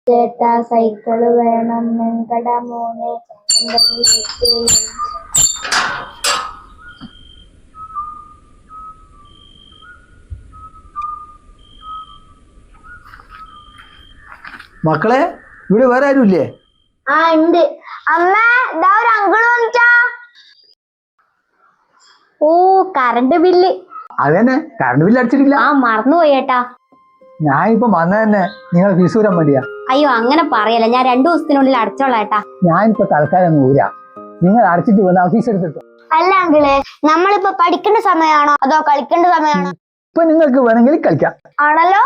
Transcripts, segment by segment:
ചേട്ടാ സൈക്കിള് വേണം വെങ്കട മോനെ. മക്കളെ ഇവിടെ വേറെ ആരുമില്ലേ? ആ ഉണ്ട് അമ്മ. ഇതാ ഒരു അങ്കിള് വന്നിട്ടാ. ഓ കറണ്ട് ബില്ല്. അതന്നെ, കറണ്ട് ബില്ല് അടിച്ചിട്ടില്ല. ആ മറന്നുപോയി ഏട്ടാ. ഞാൻ ഇപ്പൊ വന്ന തന്നെ നിങ്ങൾ ഫീസ് ഊരാൻ വേണ്ടിയാ. അയ്യോ അങ്ങനെ പറയല്ല, ഞാൻ 2 ദിവസത്തിനുള്ളിൽ അടച്ചോളാം ഏട്ടാ. ഞാനിപ്പോ തൽക്കാലം ഊരാ, നിങ്ങൾ അടച്ചിട്ട് വന്ന ഫീസ് എടുത്തിട്ടോ. അല്ല അങ്കിള്, നമ്മളിപ്പോ പഠിക്കേണ്ട സമയമാണോ അതോ കളിക്കേണ്ട സമയമാണോ? ഇപ്പൊ നിങ്ങൾക്ക് വേണമെങ്കിൽ കളിക്കാം. ആണല്ലോ.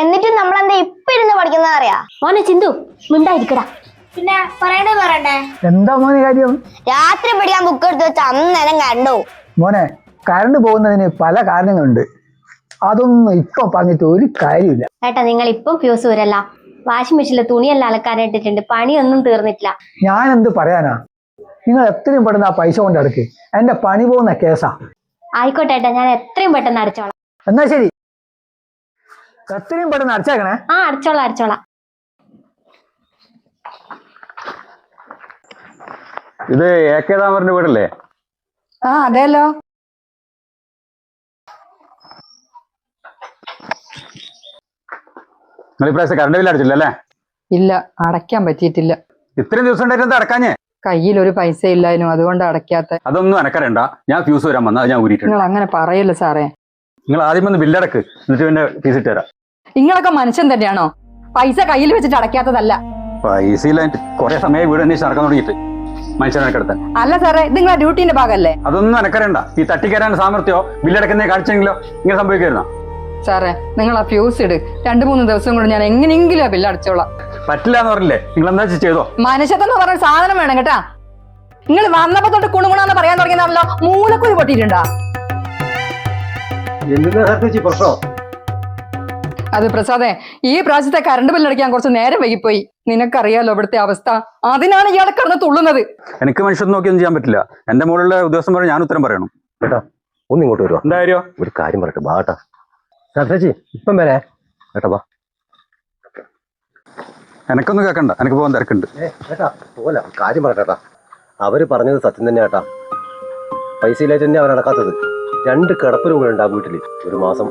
എന്നിട്ടും നമ്മളെന്താ ഇപ്പൊ ഇരുന്ന് പഠിക്കുന്ന അറിയാ? മോനെ ചിന്തു മിണ്ടായിരിക്കടാ. പിന്നെ പറയണ്ടേ. എന്താ മോനെ കാര്യം? രാത്രി പഠിക്കാൻ ബുക്ക് എടുത്ത് വെച്ച അന്നേരം കണ്ടു. മോനെ, കറണ്ട് പോകുന്നതിന് പല കാരണങ്ങളുണ്ട്, അതൊന്നും ഇപ്പൊ പറഞ്ഞിട്ട് ഒരു കാര്യമില്ല. ഏട്ടാ നിങ്ങൾ ഇപ്പം ഫ്യൂസ് ഊരല്ല, വാഷിംഗ് മെഷീനിൽ തുണിയെല്ലാം അലക്കാനായിട്ടിട്ടുണ്ട്, പണിയൊന്നും തീർന്നിട്ടില്ല. ഞാൻ എന്ത് പറയാനാ, നിങ്ങൾ എത്രയും പെട്ടെന്ന് ആ പൈസ കൊണ്ട് അടക്ക്, എന്റെ പണി പോകുന്ന കേസാ. ആയിക്കോട്ടെ ഏട്ടാ, ഞാൻ എത്രയും പെട്ടെന്ന് അടച്ചോളാം. എന്നാ ശരി, എത്രയും പെട്ടെന്ന് അടച്ചേക്കണേ. ആ അടച്ചോളാം. ഇത് AK താമറിന്റെ വീടല്ലേ? ആ അതെല്ലോ. നിങ്ങൾ ഇപ്രാവശ്യം കറണ്ട് ബില്ല് അടച്ചില്ല അല്ലേ? ഇല്ല, അടയ്ക്കാൻ പറ്റിയിട്ടില്ല. ഇത്രയും ദിവസം ഉണ്ടായിരുന്നു അടക്കാഞ്ഞേ? കയ്യിൽ ഒരു പൈസ ഇല്ലായിരുന്നു, അതുകൊണ്ട് അടയ്ക്കാത്ത. അതൊന്നും അനക്കറണ്ട, ഞാൻ ഫ്യൂസ് വരാൻ വന്നാൽ ഞാൻ ഊരിയിട്ടുണ്ട്. നിങ്ങൾ അങ്ങനെ പറയല്ലോ സാറേ. നിങ്ങൾ ആദ്യം വന്ന് ബില്ലടക്ക്, എന്നിട്ട് പിന്നെ ഫീസ് ഇട്ട് തരാം. നിങ്ങളൊക്കെ മനുഷ്യൻ തന്നെയാണോ? പൈസ കയ്യിൽ വെച്ചിട്ട് അടയ്ക്കാത്തതല്ല. പൈസ ഇല്ലായിട്ട് കുറെ സമയം വീട് അന്വേഷിച്ച് നടക്കാൻ തുടങ്ങിയിട്ട് മനുഷ്യനെ അനക്കെടുത്താൻ. അല്ല സാറേ, ഇത് നിങ്ങളെ ഡ്യൂട്ടീന്റെ ഭാഗമല്ലേ? അതൊന്നും അനക്കറണ്ട. ഈ തട്ടിക്കരാൻ സാമർത്ഥ്യോ ബില്ലടക്കുന്നേ കാണിച്ചെങ്കിലോ ഇങ്ങനെ സംഭവിക്കായിരുന്നോ? സാറേ, നിങ്ങൾ ആ ഫ്യൂസ് ഇട്, 2-3 ദിവസം കൊണ്ട് ഞാൻ എങ്ങനെയെങ്കിലും ആ ബില്ല് അടച്ചോളാം. പറ്റില്ല എന്ന് പറഞ്ഞില്ലേ? നിങ്ങൾ എന്താ ചെയ്തോ? മനുഷ്യത്തെന്ന് പറഞ്ഞ സാധനം വേണം കേട്ടാ. നിങ്ങൾ വന്നപ്പോ തൊട്ട് കുണുകുണാന്ന് പറയാൻ തുടങ്ങിയതാണല്ലോ, മൂലക്കുഴി പൊട്ടിയിട്ടുണ്ടാ? അത് പ്രസാദേ, ഈ പ്രാവശ്യത്തെ കറണ്ട് ബില്ലടയ്ക്കാൻ കുറച്ച് നേരം വൈകിപ്പോയി. നിനക്കറിയാലോ ഇവിടുത്തെ അവസ്ഥ, അതിനാണ് ഇയാളെ കിടന്ന് തുള്ളുന്നത്. എനിക്ക് മനുഷ്യൻ നോക്കിയൊന്നും ചെയ്യാൻ പറ്റില്ല. എന്റെ മുകളിലുള്ള ഉദ്യോഗസ്ഥൻ പറഞ്ഞ് ഞാൻ ഉത്തരം പറയണം. കേട്ടോ, ഒന്ന് ഇങ്ങോട്ട് വരുമോ? എന്താ കാര്യം? ഒരു കാര്യം പറയട്ടെ, ബാട്ടാ ചേച്ചി ഇപ്പം വരെ കേട്ടോ. ബാ, എനക്കൊന്നും കേൾക്കണ്ട, എനിക്ക് പോകാൻ തിരക്കുണ്ട്. കേട്ടാ പോലെ കാര്യം പറയട്ടാ. അവര് പറഞ്ഞത് സത്യം തന്നെ കേട്ടാ. പൈസ ഇല്ലായിട്ട് തന്നെ അവർ നടക്കാത്തത്. 2 കിടപ്പിനും കൂടെ ഉണ്ട് ആ വീട്ടില്. ഒരു മാസം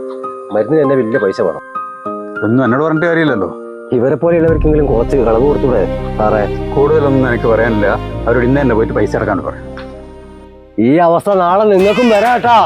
മരുന്നിന് തന്നെ വലിയ പൈസ വേണം. ഒന്നും എന്നോട് പറഞ്ഞിട്ട് കാര്യമില്ലല്ലോ. ഇവരെ പോലെയുള്ളവർക്കെങ്കിലും കുറച്ച് കളവ് കൊടുത്തൂടെ സാറേ? കൂടുതലൊന്നും എനിക്ക് പറയാനില്ല. അവരോട് ഇന്ന് തന്നെ പോയിട്ട് പൈസ അടക്കാണ്ട് പറയാം. ഈ അവസ്ഥ നാളെ നിങ്ങൾക്കും വരാട്ടാ.